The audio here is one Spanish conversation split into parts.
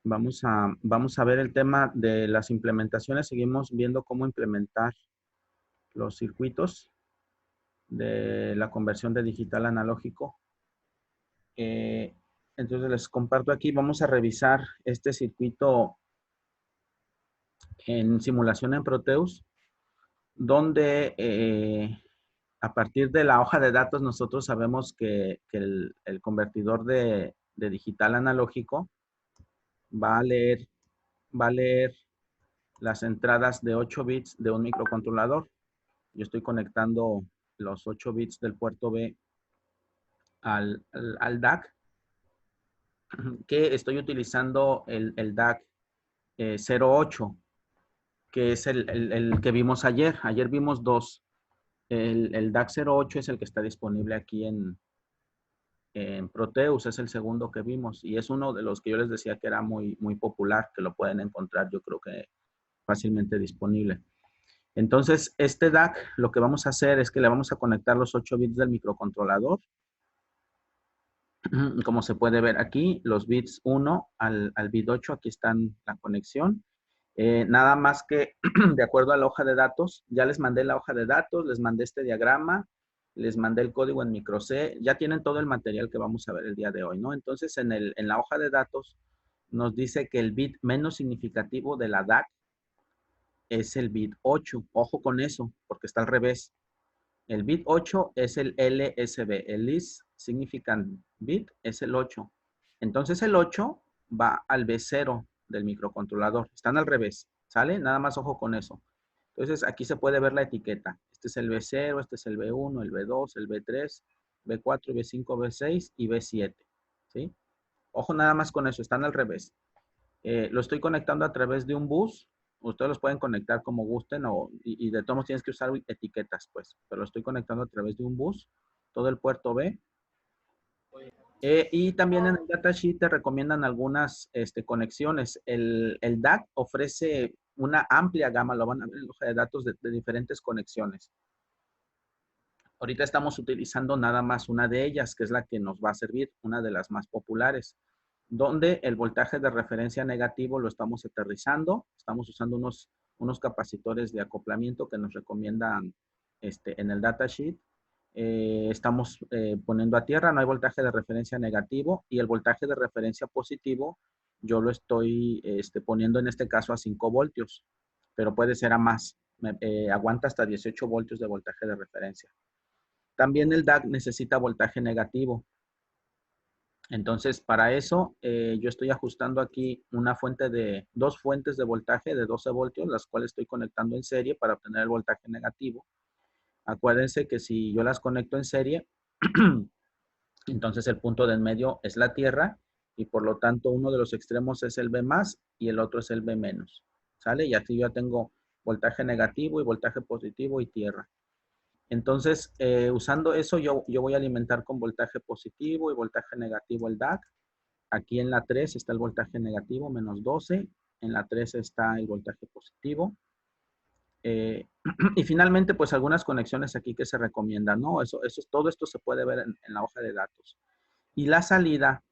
Vamos a ver el tema de las implementaciones. Seguimos viendo cómo implementar los circuitos de la conversión de digital a analógico. Eh, entonces les comparto aquí, vamos a revisar este circuito en simulación en Proteus, donde a partir de la hoja de datos nosotros sabemos que el convertidor de digital a analógico va a leer, va a leer las entradas de 8 bits de un microcontrolador. Yo estoy conectando los 8 bits del puerto B al DAC, que estoy utilizando el DAC 08, que es el que vimos ayer. Ayer vimos dos. El DAC 08 es el que está disponible aquí en Proteus, es el segundo que vimos y es uno de los que yo les decía que era muy, muy popular, que lo pueden encontrar yo creo que fácilmente disponible. Entonces, este DAC, lo que vamos a hacer es que le vamos a conectar los 8 bits del microcontrolador. Como se puede ver aquí, los bits 1 al bit 8, aquí están la conexión. Nada más que de acuerdo a la hoja de datos, ya les mandé la hoja de datos, les mandé este diagrama, les mandé el código en micro C, ya tienen todo el material que vamos a ver el día de hoy, ¿no? Entonces, en la hoja de datos nos dice que el bit menos significativo de la DAC es el bit 8. Ojo con eso, porque está al revés. El bit 8 es el LSB, el Least Significant Bit es el 8. Entonces el 8 va al B0 del microcontrolador. Están al revés, ¿sale? Nada más ojo con eso. Entonces aquí se puede ver la etiqueta. Este es el B0, este es el B1, el B2, el B3, B4, B5, B6 y B7, ¿sí? Ojo nada más con eso, están al revés. Lo estoy conectando a través de un bus. Ustedes los pueden conectar como gusten y de todos modos tienes que usar etiquetas, pues. Pero lo estoy conectando a través de un bus, todo el puerto B. Y también en el datasheet te recomiendan algunas conexiones. El DAC ofrece una amplia gama, lo van a ver en la hoja de datos, de diferentes conexiones. Ahorita estamos utilizando nada más una de ellas, que es la que nos va a servir, una de las más populares, donde el voltaje de referencia negativo lo estamos aterrizando, estamos usando unos capacitores de acoplamiento que nos recomiendan en el datasheet. Estamos poniendo a tierra, no hay voltaje de referencia negativo y el voltaje de referencia positivo yo lo estoy poniendo en este caso a 5 voltios, pero puede ser a más, aguanta hasta 18 voltios de voltaje de referencia. También el DAC necesita voltaje negativo. Entonces, para eso, yo estoy ajustando aquí dos fuentes de voltaje de 12 voltios, las cuales estoy conectando en serie para obtener el voltaje negativo. Acuérdense que si yo las conecto en serie, entonces el punto de en medio es la tierra y por lo tanto uno de los extremos es el B más y el otro es el B menos. ¿Sale? Y aquí yo ya tengo voltaje negativo y voltaje positivo y tierra. Entonces, usando eso, yo voy a alimentar con voltaje positivo y voltaje negativo el DAC. Aquí en la 3 está el voltaje negativo, menos 12. En la 3 está el voltaje positivo. Y finalmente, pues algunas conexiones aquí que se recomiendan, ¿no? Todo esto se puede ver en la hoja de datos. Y la salida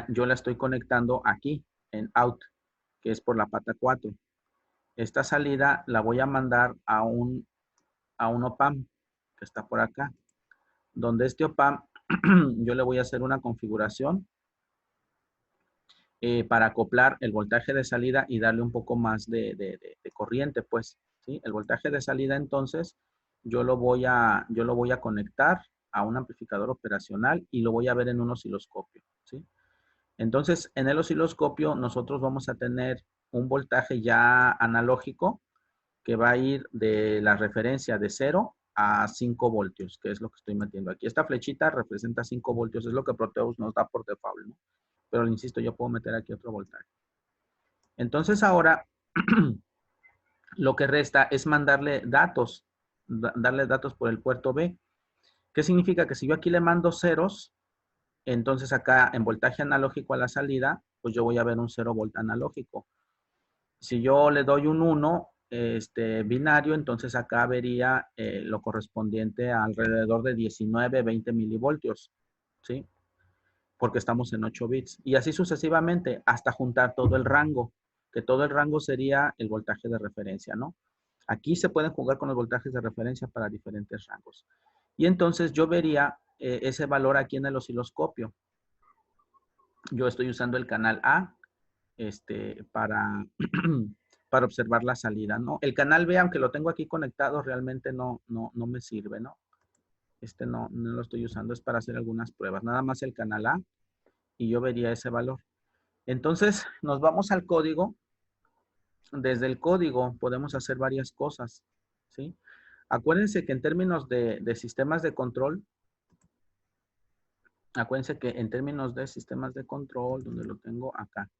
yo la estoy conectando aquí, en out, que es por la pata 4. Esta salida la voy a mandar a un OPAMP que está por acá, donde este OPAMP yo le voy a hacer una configuración para acoplar el voltaje de salida y darle un poco más de corriente, pues, ¿sí? El voltaje de salida, entonces, yo lo voy a conectar a un amplificador operacional y lo voy a ver en un osciloscopio, ¿sí? Entonces, en el osciloscopio nosotros vamos a tener un voltaje ya analógico que va a ir de la referencia de 0 a 5 voltios, que es lo que estoy metiendo aquí. Esta flechita representa 5 voltios, es lo que Proteus nos da por default, ¿no? Pero insisto, yo puedo meter aquí otro voltaje. Entonces ahora lo que resta es mandarle datos, darle datos por el puerto B. ¿Qué significa? Que si yo aquí le mando ceros, entonces acá en voltaje analógico a la salida, pues yo voy a ver un 0 volt analógico. Si yo le doy un 1 binario, entonces acá vería lo correspondiente a alrededor de 19, 20 milivoltios, ¿sí? porque estamos en 8 bits. Y así sucesivamente hasta juntar todo el rango, que todo el rango sería el voltaje de referencia, ¿no? Aquí se pueden jugar con los voltajes de referencia para diferentes rangos. Y entonces yo vería ese valor aquí en el osciloscopio. Yo estoy usando el canal A para, para observar la salida, ¿no? El canal B, aunque lo tengo aquí conectado, realmente no me sirve, ¿no? No lo estoy usando, es para hacer algunas pruebas. Nada más el canal A y yo vería ese valor. Entonces, nos vamos al código. Desde el código podemos hacer varias cosas, ¿sí? Acuérdense que en términos de sistemas de control, acuérdense que en términos de sistemas de control, donde lo tengo acá,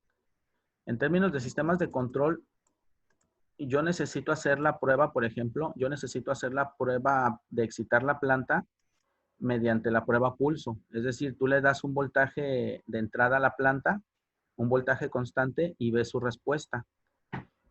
en términos de sistemas de control, yo necesito hacer la prueba, por ejemplo, yo necesito hacer la prueba de excitar la planta mediante la prueba pulso. Es decir, tú le das un voltaje de entrada a la planta, un voltaje constante y ves su respuesta.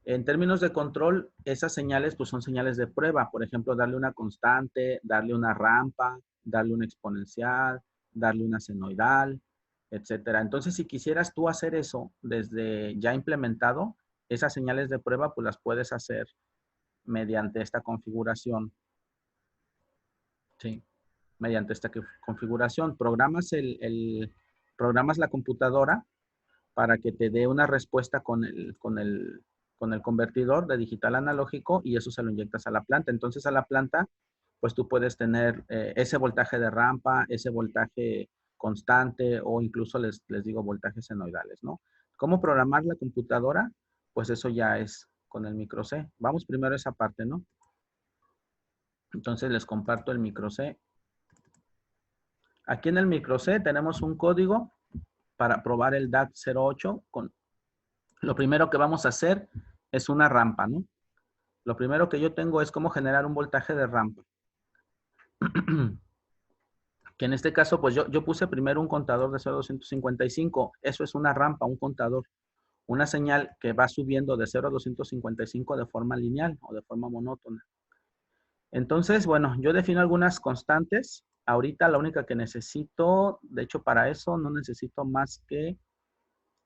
En términos de control, esas señales pues son señales de prueba. Por ejemplo, darle una constante, darle una rampa, darle una exponencial, darle una senoidal, etcétera. Entonces, si quisieras tú hacer eso desde ya implementado, esas señales de prueba pues las puedes hacer mediante esta configuración. Sí, mediante esta configuración. Programas la computadora para que te dé una respuesta con el convertidor de digital a analógico y eso se lo inyectas a la planta. Entonces a la planta, pues tú puedes tener ese voltaje de rampa, ese voltaje constante o incluso les digo voltajes senoidales, ¿no? ¿Cómo programar la computadora? Pues eso ya es con el micro C. Vamos primero a esa parte, ¿no? Entonces les comparto el micro C. Aquí en el micro C tenemos un código para probar el DAC 08 lo primero que vamos a hacer es una rampa, ¿no? Lo primero que yo tengo es cómo generar un voltaje de rampa. Que en este caso, pues yo puse primero un contador de 0 a 255. Eso es una rampa, un contador. Una señal que va subiendo de 0 a 255 de forma lineal o de forma monótona. Entonces, bueno, yo defino algunas constantes. Ahorita la única que necesito, de hecho para eso no necesito más que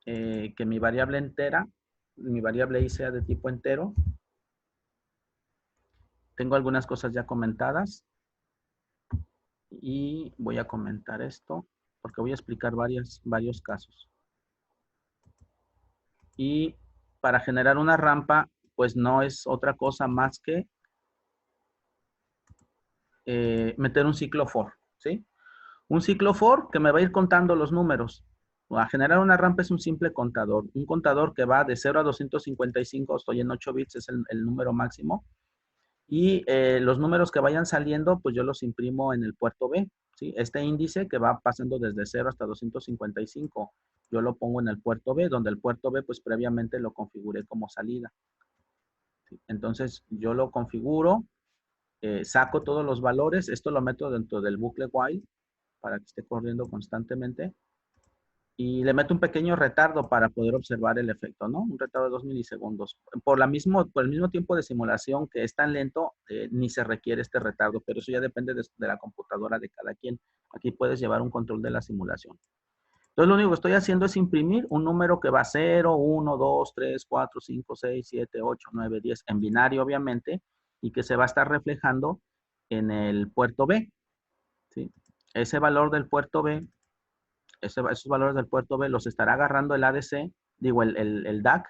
mi variable entera, mi variable i sea de tipo entero. Tengo algunas cosas ya comentadas y voy a comentar esto porque voy a explicar varios casos. Y para generar una rampa, pues no es otra cosa más que meter un ciclo for, ¿sí? Un ciclo for que me va a ir contando los números. A generar una rampa es un simple contador. Un contador que va de 0 a 255, estoy en 8 bits, es el número máximo. Y los números que vayan saliendo, pues yo los imprimo en el puerto B, ¿sí? Este índice que va pasando desde 0 hasta 255, yo lo pongo en el puerto B, donde el puerto B, pues previamente lo configuré como salida. ¿Sí? Entonces, yo lo configuro, saco todos los valores, esto lo meto dentro del bucle while para que esté corriendo constantemente y le meto un pequeño retardo para poder observar el efecto, ¿no? Un retardo de 2 milisegundos. Por el mismo tiempo de simulación que es tan lento, ni se requiere este retardo, pero eso ya depende de la computadora de cada quien. Aquí puedes llevar un control de la simulación. Entonces, lo único que estoy haciendo es imprimir un número que va 0, 1, 2, 3, 4, 5, 6, 7, 8, 9, 10, en binario, obviamente, y que se va a estar reflejando en el puerto B, ¿sí? Ese valor del puerto B esos valores del puerto B los estará agarrando el ADC, digo, el DAC,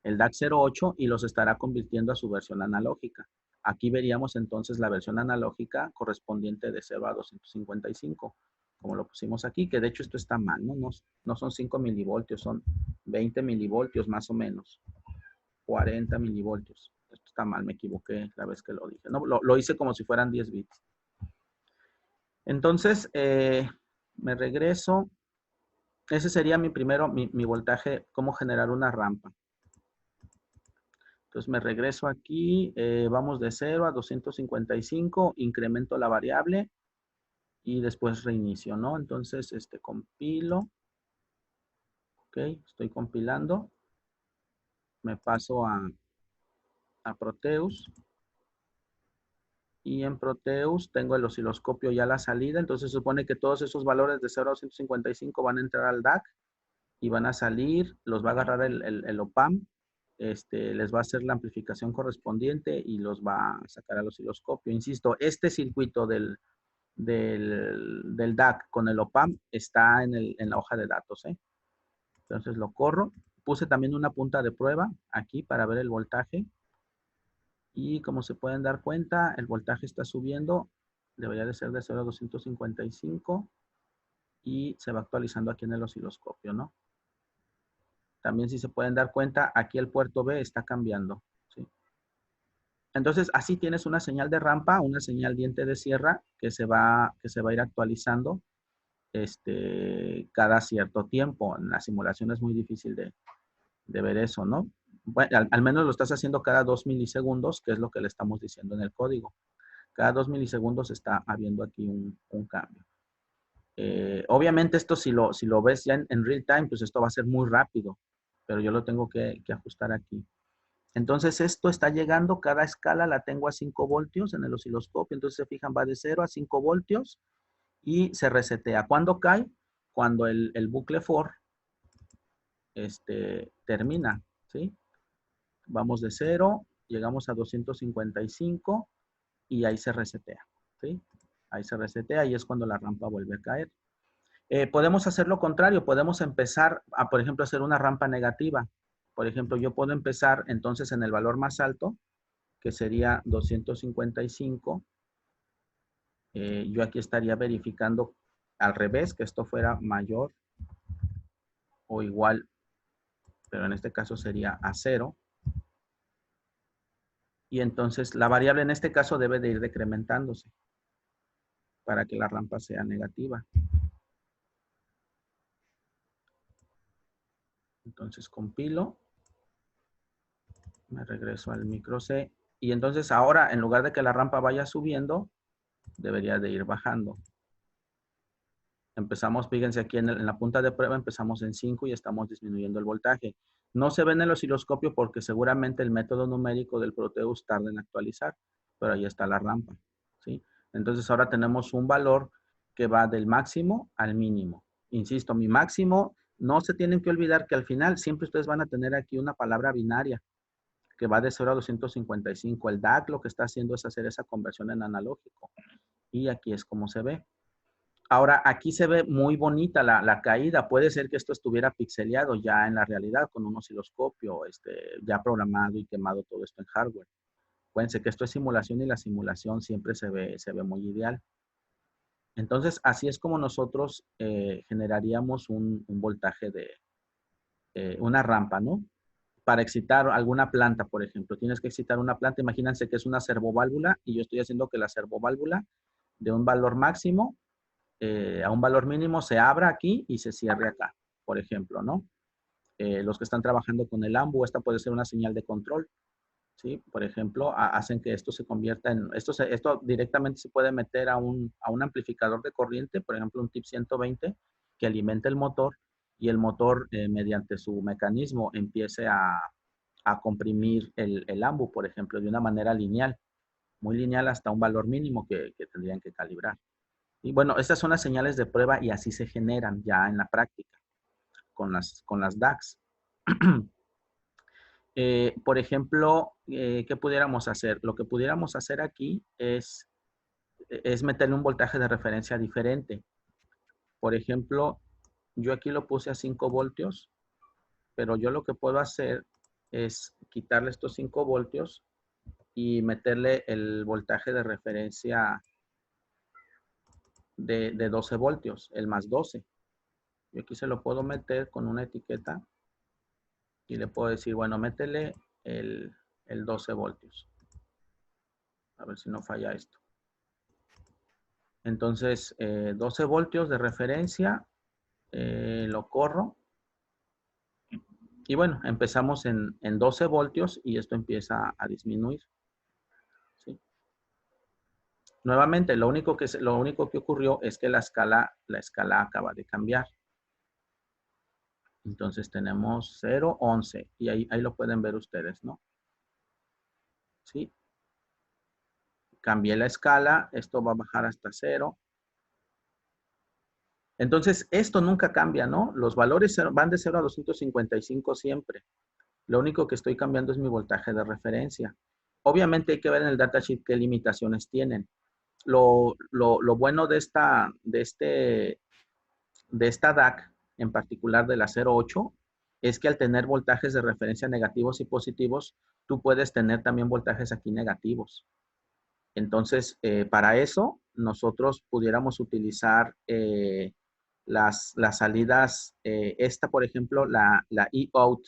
el DAC 08 y los estará convirtiendo a su versión analógica. Aquí veríamos entonces la versión analógica correspondiente de 0 a 255, como lo pusimos aquí, que de hecho esto está mal, ¿no? No son 5 milivoltios, son 20 milivoltios más o menos, 40 milivoltios. Esto está mal, me equivoqué la vez que lo dije. No, lo hice como si fueran 10 bits. Entonces, me regreso. Ese sería mi voltaje, cómo generar una rampa. Entonces me regreso aquí, vamos de 0 a 255, incremento la variable y después reinicio, ¿no? Entonces, compilo. Ok, estoy compilando. Me paso a Proteus. Y en Proteus tengo el osciloscopio ya a la salida, entonces se supone que todos esos valores de 0 a 255 van a entrar al DAC y van a salir, los va a agarrar el OPAM, les va a hacer la amplificación correspondiente y los va a sacar al osciloscopio. Insisto, este circuito del DAC con el OPAM está en la hoja de datos, ¿eh? Entonces lo corro. Puse también una punta de prueba aquí para ver el voltaje. Y como se pueden dar cuenta, el voltaje está subiendo. Debería de ser de 0 a 255. Y se va actualizando aquí en el osciloscopio, ¿no? También si se pueden dar cuenta, aquí el puerto B está cambiando, ¿sí? Entonces, así tienes una señal de rampa, una señal diente de sierra que se va a ir actualizando cada cierto tiempo. En la simulación es muy difícil de ver eso, ¿no? Bueno, al menos lo estás haciendo cada 2 milisegundos, que es lo que le estamos diciendo en el código. Cada 2 milisegundos está habiendo aquí un cambio. Obviamente esto si lo ves ya en real time, pues esto va a ser muy rápido, pero yo lo tengo que ajustar aquí. Entonces esto está llegando, cada escala la tengo a 5 voltios en el osciloscopio, entonces se fijan, va de 0 a 5 voltios y se resetea. ¿Cuándo cae? Cuando el bucle for termina, ¿sí? Vamos de 0, llegamos a 255 y ahí se resetea, ¿sí? Ahí se resetea y es cuando la rampa vuelve a caer. Podemos hacer lo contrario, podemos empezar a, por ejemplo, hacer una rampa negativa. Por ejemplo, yo puedo empezar entonces en el valor más alto, que sería 255. Yo aquí estaría verificando al revés, que esto fuera mayor o igual, pero en este caso sería a 0. Y entonces la variable en este caso debe de ir decrementándose para que la rampa sea negativa. Entonces compilo, me regreso al micro C y entonces ahora en lugar de que la rampa vaya subiendo, debería de ir bajando. Empezamos, fíjense aquí en la punta de prueba, empezamos en 5 y estamos disminuyendo el voltaje. No se ve en el osciloscopio porque seguramente el método numérico del Proteus tarda en actualizar, pero ahí está la rampa, ¿sí? Entonces ahora tenemos un valor que va del máximo al mínimo. Insisto, mi máximo, no se tienen que olvidar que al final siempre ustedes van a tener aquí una palabra binaria que va de 0 a 255. El DAC lo que está haciendo es hacer esa conversión en analógico. Y aquí es como se ve. Ahora, aquí se ve muy bonita la caída. Puede ser que esto estuviera pixeleado ya en la realidad con un osciloscopio ya programado y quemado todo esto en hardware. Acuérdense que esto es simulación y la simulación siempre se ve muy ideal. Entonces, así es como nosotros generaríamos un voltaje de una rampa, ¿no? Para excitar alguna planta, por ejemplo. Tienes que excitar una planta. Imagínense que es una servoválvula y yo estoy haciendo que la servoválvula de un valor máximo a un valor mínimo se abra aquí y se cierre acá, por ejemplo, ¿no? Los que están trabajando con el AMBU, esta puede ser una señal de control, ¿sí? Por ejemplo, hacen que esto se convierta en, esto directamente se puede meter a un amplificador de corriente, por ejemplo, un TIP 120, que alimente el motor y el motor, mediante su mecanismo, empiece a comprimir el AMBU, por ejemplo, de una manera lineal, muy lineal hasta un valor mínimo que tendrían que calibrar. Y bueno, estas son las señales de prueba y así se generan ya en la práctica con las DACs. Por ejemplo, ¿qué pudiéramos hacer? Lo que pudiéramos hacer aquí es meterle un voltaje de referencia diferente. Por ejemplo, yo aquí lo puse a 5 voltios, pero yo lo que puedo hacer es quitarle estos 5 voltios y meterle el voltaje de referencia de 12 voltios, el más 12. Yo aquí se lo puedo meter con una etiqueta y le puedo decir, bueno, métele el 12 voltios. A ver si no falla esto. Entonces, 12 voltios de referencia, lo corro. Y bueno, empezamos en 12 voltios y esto empieza a disminuir, ¿sí? Nuevamente, lo único que ocurrió es que la escala acaba de cambiar. Entonces tenemos 0, 11 y ahí lo pueden ver ustedes, ¿no? ¿Sí? Cambié la escala, esto va a bajar hasta 0. Entonces, esto nunca cambia, ¿no? Los valores van de 0 a 255 siempre. Lo único que estoy cambiando es mi voltaje de referencia. Obviamente hay que ver en el datasheet qué limitaciones tienen. Lo bueno de esta DAC, en particular de la 08, es que al tener voltajes de referencia negativos y positivos, tú puedes tener también voltajes aquí negativos. Entonces, para eso, nosotros pudiéramos utilizar las salidas, esta, por ejemplo, la E-out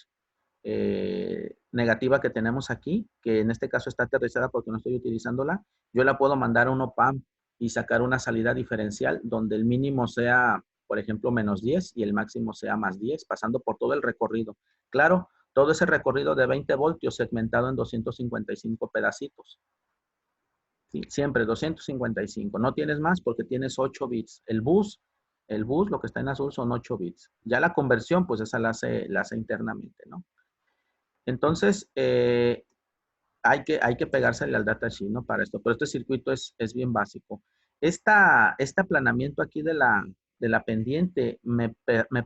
negativa que tenemos aquí, que en este caso está aterrizada porque no estoy utilizándola, yo la puedo mandar a un op-amp y sacar una salida diferencial donde el mínimo sea, por ejemplo, -10 y el máximo sea +10, pasando por todo el recorrido. Claro, todo ese recorrido de 20 voltios segmentado en 255 pedacitos. ¿Sí? Siempre 255. No tienes más porque tienes 8 bits. El bus, lo que está en azul son 8 bits. Ya la conversión, pues esa la hace internamente, ¿no? Entonces, hay que pegársele al datasheet, ¿no? Para esto. Pero este circuito es bien básico. Este aplanamiento aquí de la pendiente me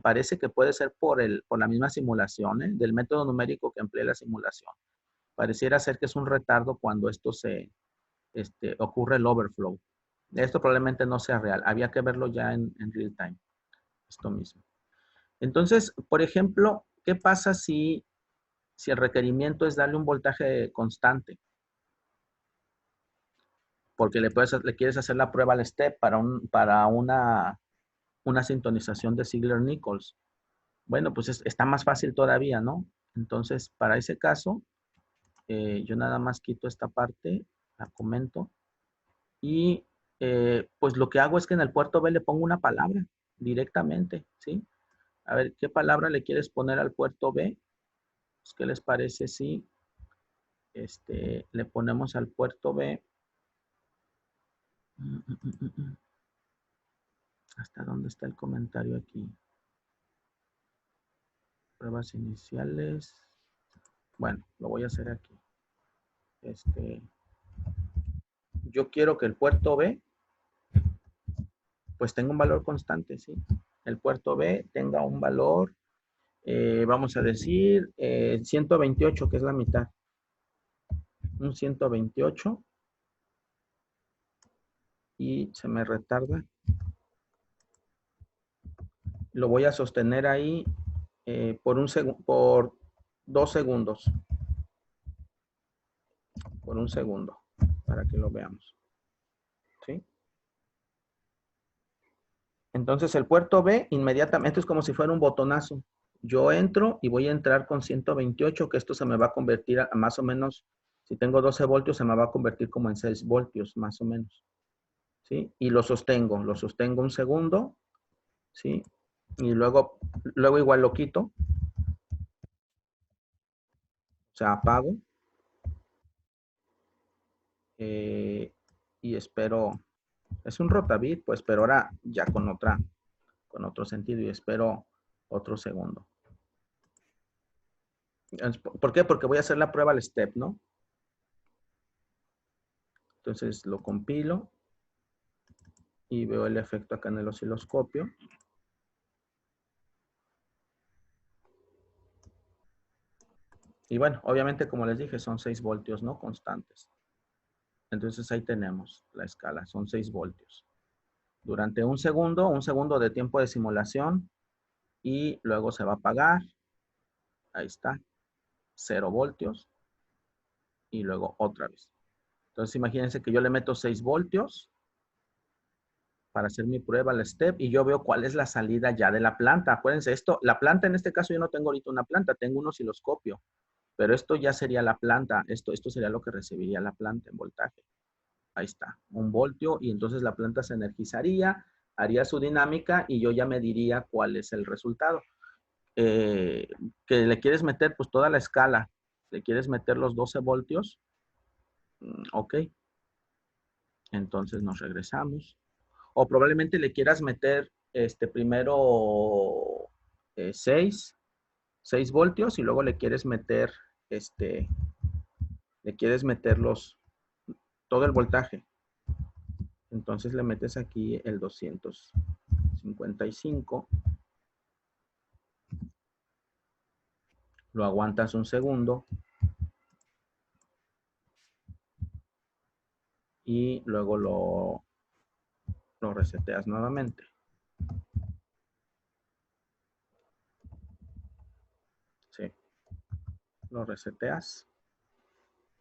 parece que puede ser por la misma simulación, ¿eh? Del método numérico que emplea la simulación. Pareciera ser que es un retardo cuando esto ocurre el overflow. Esto probablemente no sea real. Había que verlo ya en real time. Esto mismo. Entonces, por ejemplo, ¿qué pasa si el requerimiento es darle un voltaje constante? Porque le quieres hacer la prueba al step para una sintonización de Ziegler-Nichols. Bueno, pues está más fácil todavía, ¿no? Entonces, para ese caso, yo nada más quito esta parte, la comento, y pues lo que hago es que en el puerto B le pongo una palabra directamente, ¿sí? A ver, ¿qué palabra le quieres poner al puerto B? Pues, ¿qué les parece si le ponemos al puerto B? ¿Hasta dónde está el comentario aquí? Pruebas iniciales. Bueno, lo voy a hacer aquí. Yo quiero que el puerto B pues tenga un valor constante, ¿sí? El puerto B tenga un valor, vamos a decir, 128, que es la mitad. Un 128 y se me retarda. Lo voy a sostener ahí por 2 segundos. Por 1 segundo, para que lo veamos. ¿Sí? Entonces el puerto B inmediatamente es como si fuera un botonazo. Yo entro y voy a entrar con 128, que esto se me va a convertir a más o menos, si tengo 12 voltios, se me va a convertir como en 6 voltios, más o menos. ¿Sí? Y lo sostengo 1 segundo, ¿sí? Y luego igual lo quito, o sea, apago, y espero, es un rotavit, pues, pero ahora ya con otro sentido, y espero otro segundo. ¿Por qué? Porque voy a hacer la prueba al step, ¿no? Entonces lo compilo y veo el efecto acá en el osciloscopio. Y bueno, obviamente, como les dije, son 6 voltios, ¿no? Constantes. Entonces ahí tenemos la escala, son 6 voltios. Durante un segundo de tiempo de simulación, y luego se va a apagar. Ahí está, 0 voltios, y luego otra vez. Entonces imagínense que yo le meto 6 voltios para hacer mi prueba al step y yo veo cuál es la salida ya de la planta. Acuérdense, la planta en este caso yo no tengo ahorita una planta, tengo un osciloscopio, pero esto ya sería la planta, esto sería lo que recibiría la planta en voltaje. Ahí está, 1 voltio, y entonces la planta se energizaría, haría su dinámica y yo ya me diría cuál es el resultado. Que le quieres meter pues toda la escala, le quieres meter los 12 voltios, ok, entonces nos regresamos. O probablemente le quieras meter primero 6 voltios y luego le quieres meter le quieres meter todo el voltaje. Entonces le metes aquí el 255. Lo aguantas un segundo. Y luego lo reseteas nuevamente. Sí. Lo reseteas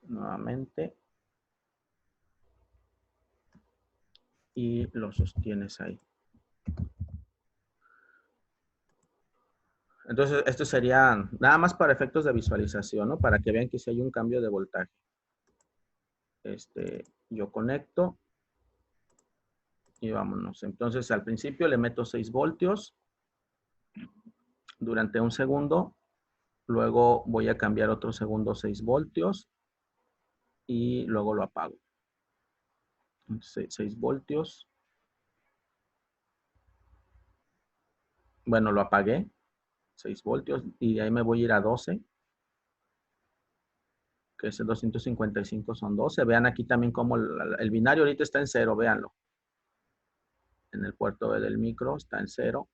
nuevamente. Y lo sostienes ahí. Entonces, esto sería nada más para efectos de visualización, ¿no? Para que vean que si hay un cambio de voltaje. Yo conecto y vámonos. Entonces, al principio le meto 6 voltios durante un segundo. Luego voy a cambiar otro segundo 6 voltios y luego lo apago. 6 voltios. Bueno, lo apagué. 6 voltios y de ahí me voy a ir a 12. Que ese 255 son 12. Vean aquí también como el binario ahorita está en 0, véanlo. En el puerto B del micro está en 0.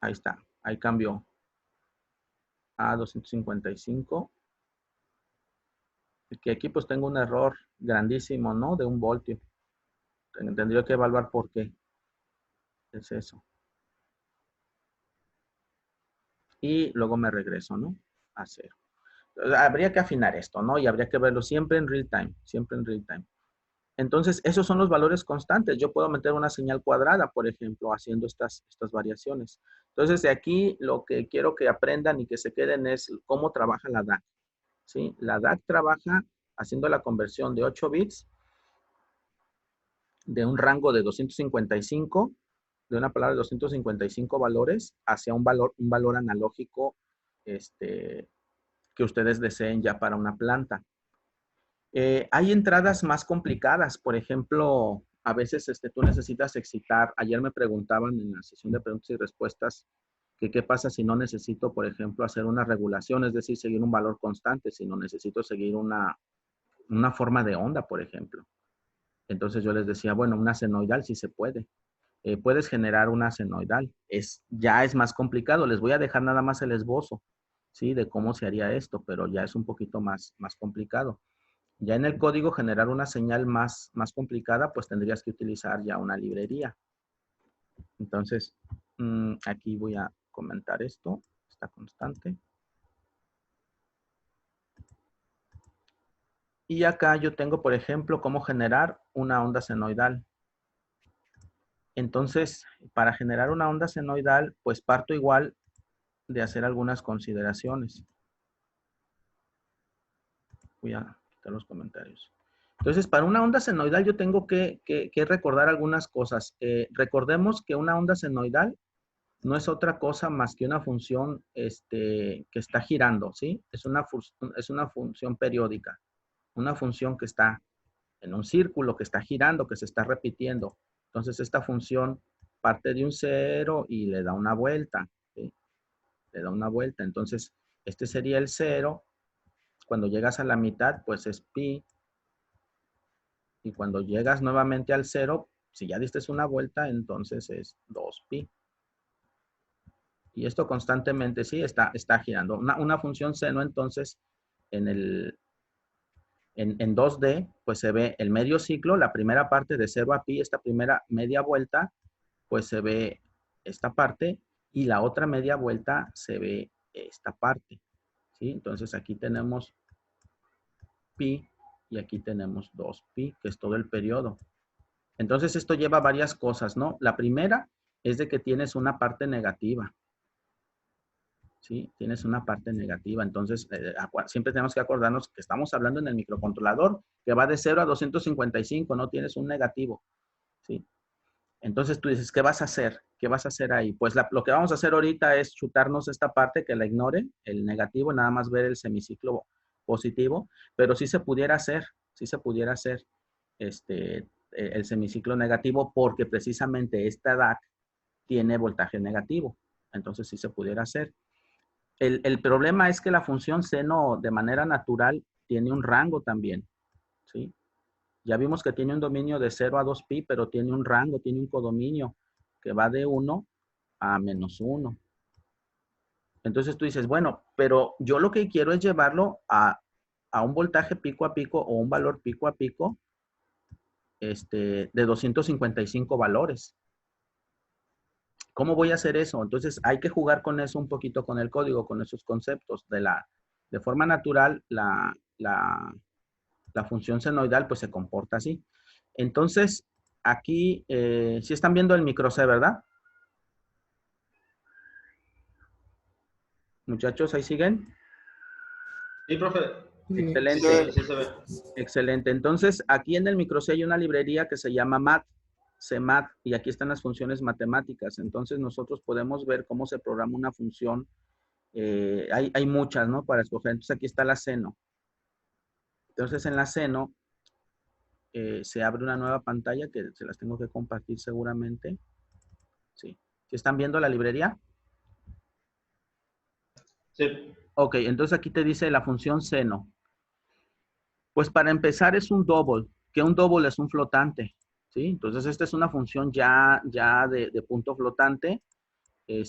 Ahí está, ahí cambió a 255. Y que aquí pues tengo un error grandísimo, ¿no? De 1 voltio. Tendría que evaluar por qué es eso. Y luego me regreso, ¿no? A 0. Habría que afinar esto, ¿no? Y habría que verlo siempre en real time, siempre en real time. Entonces, esos son los valores constantes. Yo puedo meter una señal cuadrada, por ejemplo, haciendo estas variaciones. Entonces, de aquí lo que quiero que aprendan y que se queden es cómo trabaja la DAC. ¿Sí? La DAC trabaja haciendo la conversión de 8 bits de un rango de 255, de una palabra de 255 valores hacia un valor analógico que ustedes deseen ya para una planta. Hay entradas más complicadas, por ejemplo, a veces tú necesitas excitar. Ayer me preguntaban en la sesión de preguntas y respuestas que qué pasa si no necesito, por ejemplo, hacer una regulación, es decir, seguir un valor constante, si no necesito seguir una forma de onda, por ejemplo. Entonces yo les decía, bueno, una senoidal sí se puede. Puedes generar una senoidal. Ya es más complicado. Les voy a dejar nada más el esbozo, ¿sí? De cómo se haría esto, pero ya es un poquito más complicado. Ya en el código generar una señal más complicada, pues tendrías que utilizar ya una librería. Entonces, aquí voy a comentar esto, esta constante. Y acá yo tengo, por ejemplo, cómo generar una onda senoidal. Entonces, para generar una onda senoidal, pues parto igual de hacer algunas consideraciones. Voy a quitar los comentarios. Entonces, para una onda senoidal yo tengo que recordar algunas cosas. Recordemos que una onda senoidal no es otra cosa más que una función que está girando, ¿sí? Es una función periódica, una función que está en un círculo, que está girando, que se está repitiendo. Entonces, esta función parte de un 0 y le da una vuelta, ¿sí? Le da una vuelta. Entonces, este sería el 0. Cuando llegas a la mitad, pues es pi. Y cuando llegas nuevamente al 0, si ya diste una vuelta, entonces es 2pi. Y esto constantemente, sí, está girando. Una función seno, entonces, en 2D, pues se ve el medio ciclo, la primera parte de 0 a pi, esta primera media vuelta, pues se ve esta parte, y la otra media vuelta se ve esta parte, ¿sí? Entonces aquí tenemos pi y aquí tenemos 2pi, que es todo el periodo. Entonces esto lleva varias cosas, ¿no? La primera es de que tienes una parte negativa, ¿sí? Tienes una parte negativa. Entonces, siempre tenemos que acordarnos que estamos hablando en el microcontrolador que va de 0 a 255, no tienes un negativo, ¿sí? Entonces tú dices, ¿qué vas a hacer? ¿Qué vas a hacer ahí? Pues lo que vamos a hacer ahorita es chutarnos esta parte, que la ignore, el negativo, nada más ver el semiciclo positivo, pero sí se pudiera hacer el semiciclo negativo, porque precisamente esta DAC tiene voltaje negativo. Entonces sí se pudiera hacer. El problema es que la función seno de manera natural tiene un rango también, ¿sí? Ya vimos que tiene un dominio de 0 a 2pi, pero tiene un rango, tiene un codominio que va de 1 a -1. Entonces tú dices, bueno, pero yo lo que quiero es llevarlo a un voltaje pico a pico o un valor pico a pico de 255 valores. ¿Cómo voy a hacer eso? Entonces hay que jugar con eso un poquito con el código, con esos conceptos. De forma natural, la función senoidal pues se comporta así. Entonces, aquí, sí están viendo el micro C, ¿verdad? Muchachos, ¿ahí siguen? Sí, profe. Excelente, Sí se ve. excelente. Entonces, aquí en el micro C hay una librería que se llama MAT, CMAT, y aquí están las funciones matemáticas. Entonces, nosotros podemos ver cómo se programa una función. Hay muchas, ¿no? Para escoger. Entonces, aquí está la seno. Entonces, en la seno se abre una nueva pantalla que se las tengo que compartir seguramente. Sí. ¿Sí están viendo la librería? Sí. Ok, entonces aquí te dice la función seno. Pues para empezar es un double, que un double es un flotante, ¿sí? Entonces esta es una función ya de punto flotante,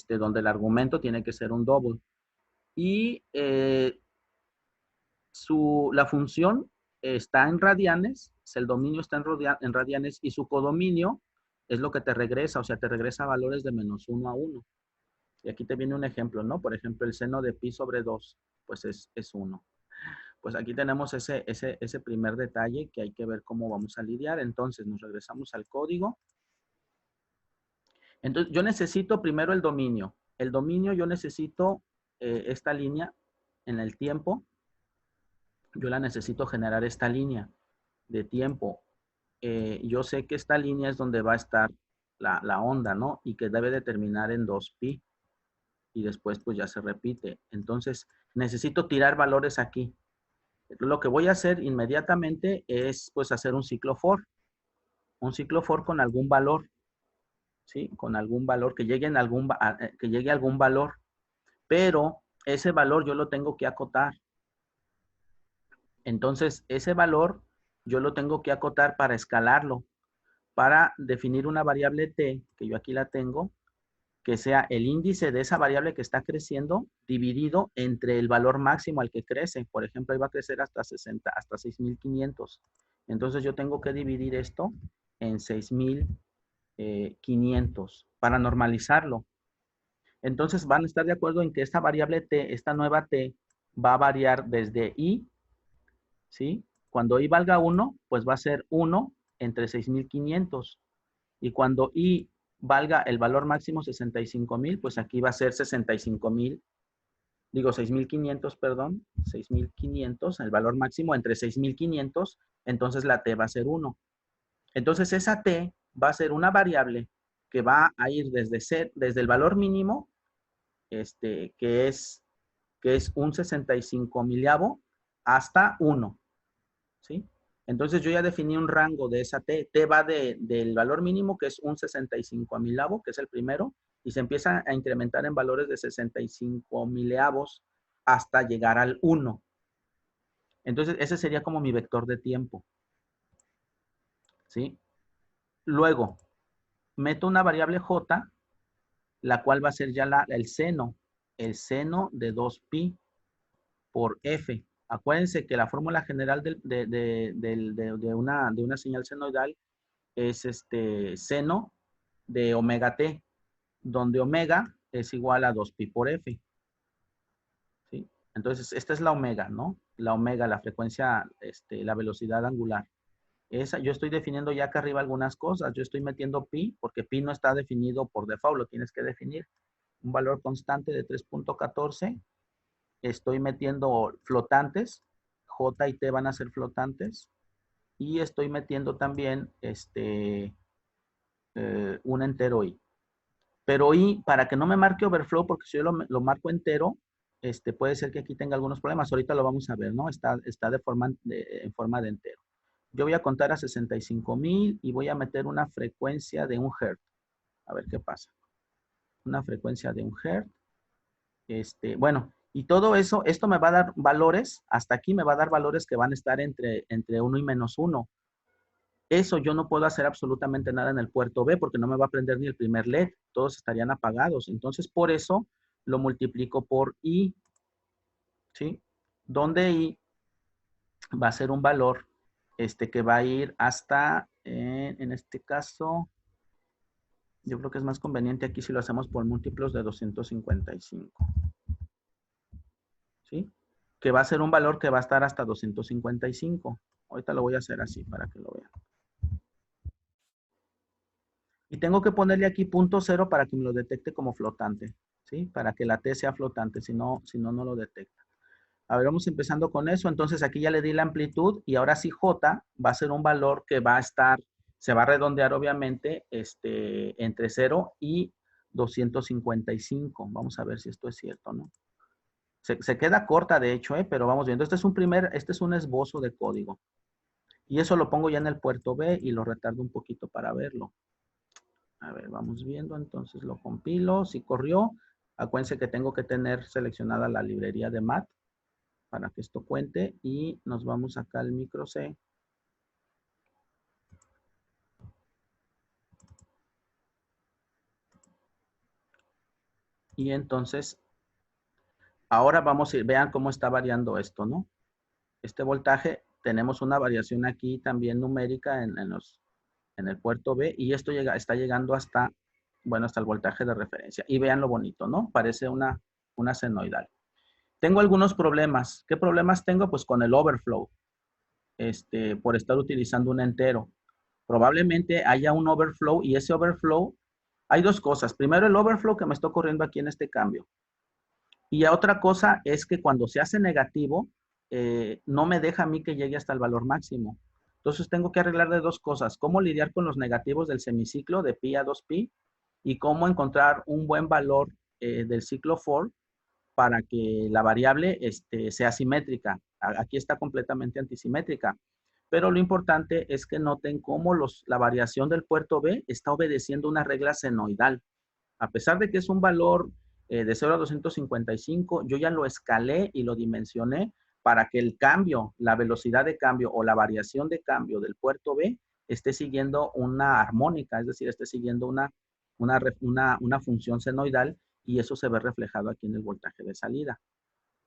donde el argumento tiene que ser un double. Y la función está en radianes, el dominio está en radianes y su codominio es lo que te regresa, o sea, te regresa valores de -1 a 1. Y aquí te viene un ejemplo, ¿no? Por ejemplo, el seno de pi sobre 2, pues es 1. Pues aquí tenemos ese primer detalle que hay que ver cómo vamos a lidiar. Entonces, nos regresamos al código. Entonces, yo necesito primero el dominio. El dominio yo necesito esta línea en el tiempo. Yo la necesito generar esta línea de tiempo. Yo sé que esta línea es donde va a estar la onda, ¿no? Y que debe de terminar en 2pi. Y después, pues ya se repite. Entonces, necesito tirar valores aquí. Lo que voy a hacer inmediatamente es, pues, hacer un ciclo for. Un ciclo for con algún valor, ¿sí? Con algún valor, que llegue a algún valor. Pero ese valor yo lo tengo que acotar. Entonces, ese valor yo lo tengo que acotar para escalarlo, para definir una variable t, que yo aquí la tengo, que sea el índice de esa variable que está creciendo dividido entre el valor máximo al que crece. Por ejemplo, ahí va a crecer hasta 60, hasta 6.500. Entonces yo tengo que dividir esto en 6.500 para normalizarlo. Entonces van a estar de acuerdo en que esta variable t, esta nueva t, va a variar desde i, ¿sí? Cuando i valga 1, pues va a ser 1 entre 6.500. Y cuando i valga el valor máximo 65,000, pues aquí va a ser 65,000, digo 6.500, perdón, 6.500, el valor máximo entre 6.500, entonces la t va a ser 1. Entonces esa t va a ser una variable que va a ir desde el valor mínimo, que es un 65 miliavo, hasta 1, ¿sí? Entonces yo ya definí un rango de esa t. T va del valor mínimo, que es un 65 milavo, que es el primero, y se empieza a incrementar en valores de 65 mileavos hasta llegar al 1. Entonces ese sería como mi vector de tiempo, ¿sí? Luego, meto una variable j, la cual va a ser ya el seno de 2pi por f. Acuérdense que la fórmula general de una señal senoidal es seno de omega t, donde omega es igual a 2pi por f, ¿sí? Entonces, esta es la omega, ¿no? La omega, la frecuencia, la velocidad angular. Yo estoy definiendo ya acá arriba algunas cosas. Yo estoy metiendo pi, porque pi no está definido por default, lo tienes que definir. Un valor constante de 3.14. Estoy metiendo flotantes, j y t van a ser flotantes. Y estoy metiendo también un entero i. Pero i, para que no me marque overflow, porque si yo lo marco entero, puede ser que aquí tenga algunos problemas. Ahorita lo vamos a ver, ¿no? Está en forma de entero. Yo voy a contar a 65,000 y voy a meter una frecuencia de 1 Hz. A ver qué pasa. Una frecuencia de 1 Hz. Bueno, Y todo eso, esto me va a dar valores, hasta aquí me va a dar valores que van a estar entre 1 y -1. Eso yo no puedo hacer absolutamente nada en el puerto B porque no me va a prender ni el primer LED, todos estarían apagados. Entonces, por eso lo multiplico por I, ¿sí? Donde I va a ser un valor que va a ir hasta, en este caso, yo creo que es más conveniente aquí si lo hacemos por múltiplos de 255, ¿sí? Que va a ser un valor que va a estar hasta 255. Ahorita lo voy a hacer así para que lo vean. Y tengo que ponerle aquí punto cero para que me lo detecte como flotante, ¿sí? Para que la T sea flotante, si no, no lo detecta. A ver, vamos empezando con eso. Entonces aquí ya le di la amplitud y ahora sí J va a ser un valor que va a estar, se va a redondear obviamente, entre 0 y 255. Vamos a ver si esto es cierto, ¿no? Se queda corta de hecho, pero vamos viendo. Este es un esbozo de código. Y eso lo pongo ya en el puerto B y lo retardo un poquito para verlo. A ver, vamos viendo, entonces lo compilo, si corrió. Acuérdense que tengo que tener seleccionada la librería de mat para que esto cuente y nos vamos acá al micro C. Y entonces, ahora vamos a ir, vean cómo está variando esto, ¿no? Este voltaje, tenemos una variación aquí también numérica en el puerto B y esto está llegando hasta, bueno, hasta el voltaje de referencia. Y vean lo bonito, ¿no? Parece una senoidal. Tengo algunos problemas. ¿Qué problemas tengo? Pues con el overflow, por estar utilizando un entero. Probablemente haya un overflow y ese overflow, hay dos cosas. Primero, el overflow que me está ocurriendo aquí en este cambio. Y otra cosa es que cuando se hace negativo, no me deja a mí que llegue hasta el valor máximo. Entonces tengo que arreglar de dos cosas. Cómo lidiar con los negativos del semiciclo de pi a 2pi y cómo encontrar un buen valor del ciclo for para que la variable sea simétrica. Aquí está completamente antisimétrica. Pero lo importante es que noten cómo la variación del puerto B está obedeciendo una regla senoidal. A pesar de que es un valor de 0 a 255, yo ya lo escalé y lo dimensioné para que el cambio, la velocidad de cambio o la variación de cambio del puerto B esté siguiendo una armónica, es decir, esté siguiendo una función senoidal y eso se ve reflejado aquí en el voltaje de salida.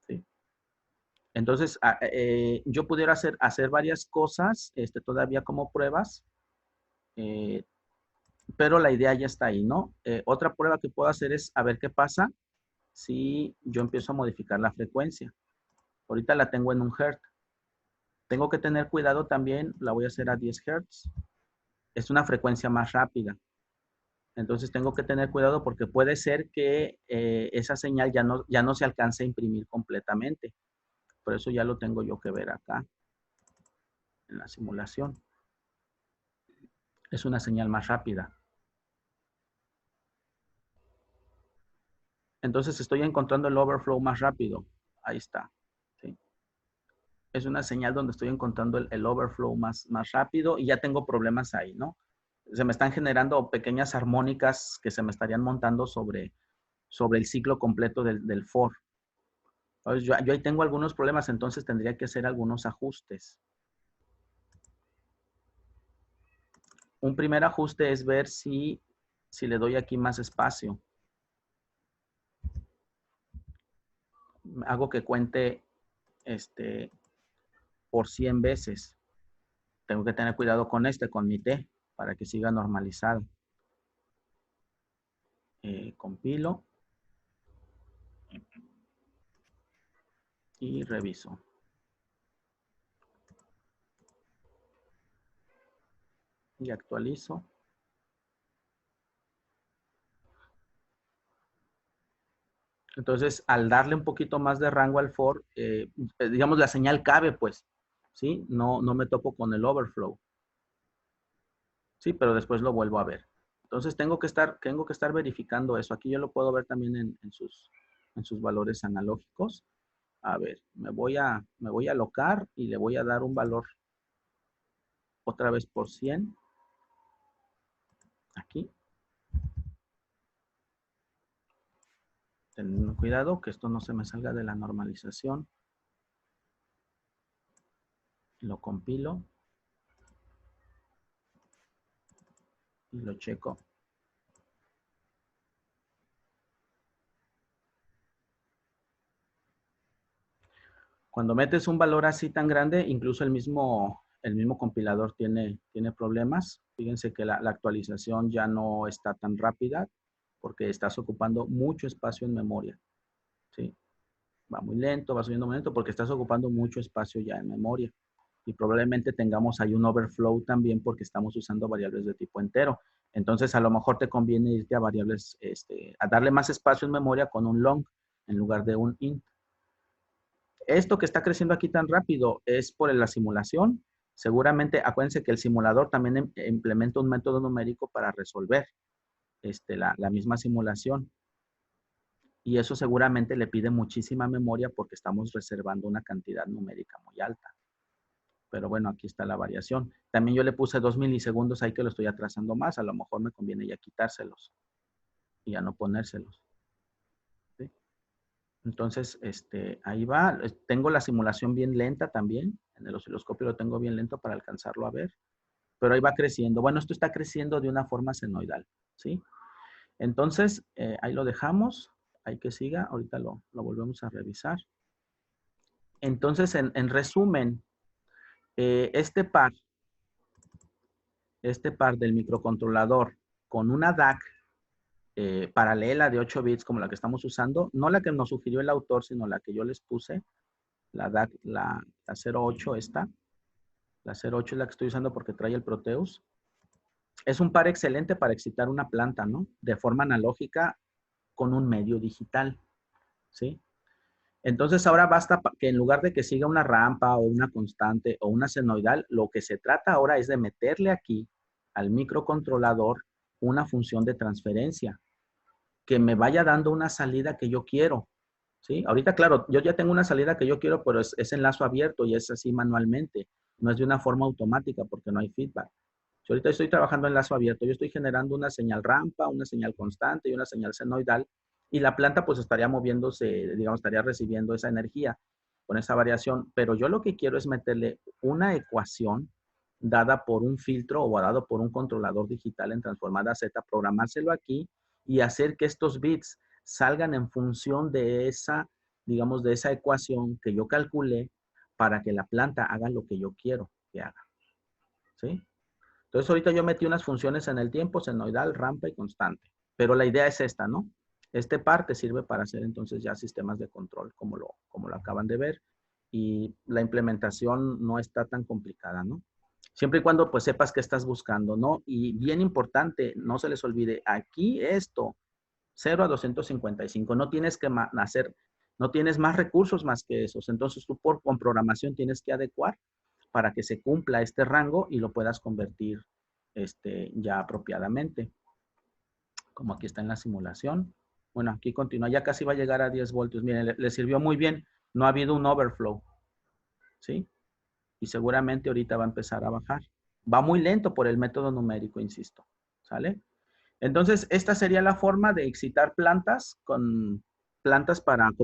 ¿Sí? Entonces, yo pudiera hacer varias cosas todavía como pruebas, eh, pero la idea ya está ahí, ¿no? Otra prueba que puedo hacer es a ver qué pasa si yo empiezo a modificar la frecuencia. Ahorita la tengo en 1 Hz. Tengo que tener cuidado también, la voy a hacer a 10 Hz. Es una frecuencia más rápida. Entonces tengo que tener cuidado porque puede ser que esa señal ya no se alcance a imprimir completamente. Por eso ya lo tengo yo que ver acá en la simulación. Es una señal más rápida. Entonces estoy encontrando el overflow más rápido. Ahí está. ¿Sí? Es una señal donde estoy encontrando el overflow más rápido y ya tengo problemas ahí, ¿no? Se me están generando pequeñas armónicas que se me estarían montando sobre el ciclo completo del for. Entonces, yo ahí tengo algunos problemas, entonces tendría que hacer algunos ajustes. Un primer ajuste es ver si le doy aquí más espacio. Hago que cuente por 100 veces. Tengo que tener cuidado con con mi T, para que siga normalizado. Compilo. Y reviso. Y actualizo. Entonces, al darle un poquito más de rango al for, digamos, la señal cabe, pues, ¿sí? No me topo con el overflow. Sí, pero después lo vuelvo a ver. Entonces, tengo que estar verificando eso. Aquí yo lo puedo ver también en sus valores analógicos. A ver, me voy a alocar y le voy a dar un valor otra vez por 100. Aquí. Ten cuidado que esto no se me salga de la normalización. Lo compilo. Y lo checo. Cuando metes un valor así tan grande, incluso el mismo compilador tiene problemas. Fíjense que la actualización ya no está tan rápida porque estás ocupando mucho espacio en memoria. ¿Sí? Va muy lento, va subiendo muy lento porque estás ocupando mucho espacio ya en memoria. Y probablemente tengamos ahí un overflow también porque estamos usando variables de tipo entero. Entonces, a lo mejor te conviene irte a variables, a darle más espacio en memoria con un long en lugar de un int. Esto que está creciendo aquí tan rápido es por la simulación. Seguramente, acuérdense que el simulador también implementa un método numérico para resolver la misma simulación. Y eso seguramente le pide muchísima memoria porque estamos reservando una cantidad numérica muy alta. Pero bueno, aquí está la variación. También yo le puse 2 milisegundos ahí que lo estoy atrasando más. A lo mejor me conviene ya quitárselos y ya no ponérselos. ¿Sí? Entonces, ahí va. Tengo la simulación bien lenta también. En el osciloscopio lo tengo bien lento para alcanzarlo a ver. Pero ahí va creciendo. Bueno, esto está creciendo de una forma senoidal. ¿Sí? Entonces, ahí lo dejamos. Hay que siga. Ahorita lo volvemos a revisar. Entonces, en resumen, este par del microcontrolador con una DAC paralela de 8 bits como la que estamos usando, no la que nos sugirió el autor, sino la que yo les puse, la DAC, la 08 esta. La 08 es la que estoy usando porque trae el Proteus. Es un par excelente para excitar una planta, ¿no? De forma analógica con un medio digital, ¿sí? Entonces ahora basta que en lugar de que siga una rampa o una constante o una senoidal, lo que se trata ahora es de meterle aquí al microcontrolador una función de transferencia que me vaya dando una salida que yo quiero, ¿sí? Ahorita, claro, yo ya tengo una salida que yo quiero, pero es en lazo abierto y es así manualmente. No es de una forma automática porque no hay feedback. Si ahorita estoy trabajando en lazo abierto, yo estoy generando una señal rampa, una señal constante y una señal senoidal y la planta pues estaría moviéndose, digamos, estaría recibiendo esa energía con esa variación, pero yo lo que quiero es meterle una ecuación dada por un filtro o dado por un controlador digital en transformada Z, programárselo aquí y hacer que estos bits salgan en función de esa, digamos, de esa ecuación que yo calculé para que la planta haga lo que yo quiero que haga. ¿Sí? Entonces ahorita yo metí unas funciones en el tiempo, senoidal, rampa y constante. Pero la idea es esta, ¿no? Este par te sirve para hacer entonces ya sistemas de control como lo acaban de ver. Y la implementación no está tan complicada, ¿no? Siempre y cuando pues sepas qué estás buscando, ¿no? Y bien importante, no se les olvide, aquí esto, 0 a 255, no tienes que hacer, no tienes más recursos más que esos. Entonces tú con programación tienes que adecuar para que se cumpla este rango y lo puedas convertir ya apropiadamente. Como aquí está en la simulación. Bueno, aquí continúa, ya casi va a llegar a 10 voltios. Miren, le sirvió muy bien, no ha habido un overflow, ¿sí? Y seguramente ahorita va a empezar a bajar. Va muy lento por el método numérico, insisto, ¿sale? Entonces, esta sería la forma de excitar plantas con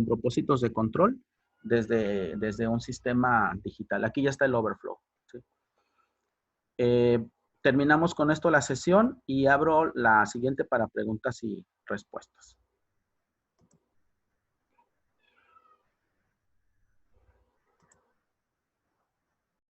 propósitos de control desde un sistema digital. Aquí ya está el overflow. ¿Sí? Terminamos con esto la sesión y abro la siguiente para preguntas y respuestas.